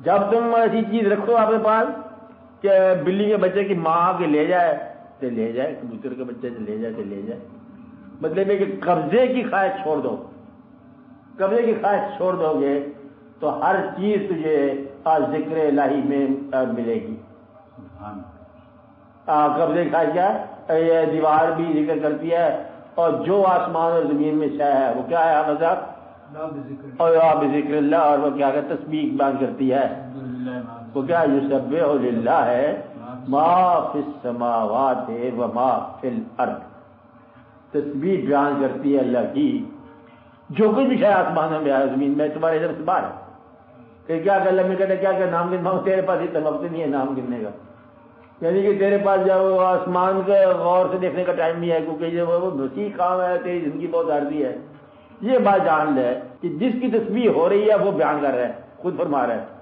जब तुम ऐसी चीज रखो अपने पास कि बिल्ली के बच्चे की माँ के ले जाए तो ले जाए, कबूतर के बच्चे से ले जाए तो ले जाए, मतलब है कि कब्जे की ख्वाहिश छोड़ दो। कब्जे की ख्वाहिश छोड़ दोगे तो हर चीज तुझे जिक्र इलाही में मिलेगी। कब्जे की ख्वाहिश क्या है? ये दीवार भी जिक्र करती है, और जो आसमान और जमीन में शय है वो क्या है मजाक, और आप जिक्र, और वो क्या कहते तस्बीह बयान करती है। वो क्या युसब्बिहु लिल्लाह है मा फिस समावाति व मा फिल अर्द, तस्बीह बयान करती है अल्लाह की। जो कुछ भी है आसमान में है जमीन में, तुम्हारे इधर से बाहर है। क्या कर अल्लाह में कहते क्या क्या नाम गिनवा, तेरे पास इतना वक्त नहीं है नाम गिनने का, यानी कि तेरे पास जब आसमान के गौर से देखने का टाइम नहीं है, क्योंकि ये वो वसी काम है, तेरी जिंदगी बहुत अर्जी है। ये बात जान ले कि जिसकी तस्बीह हो रही है वो बयान कर रहा है, खुद फरमा रहा है।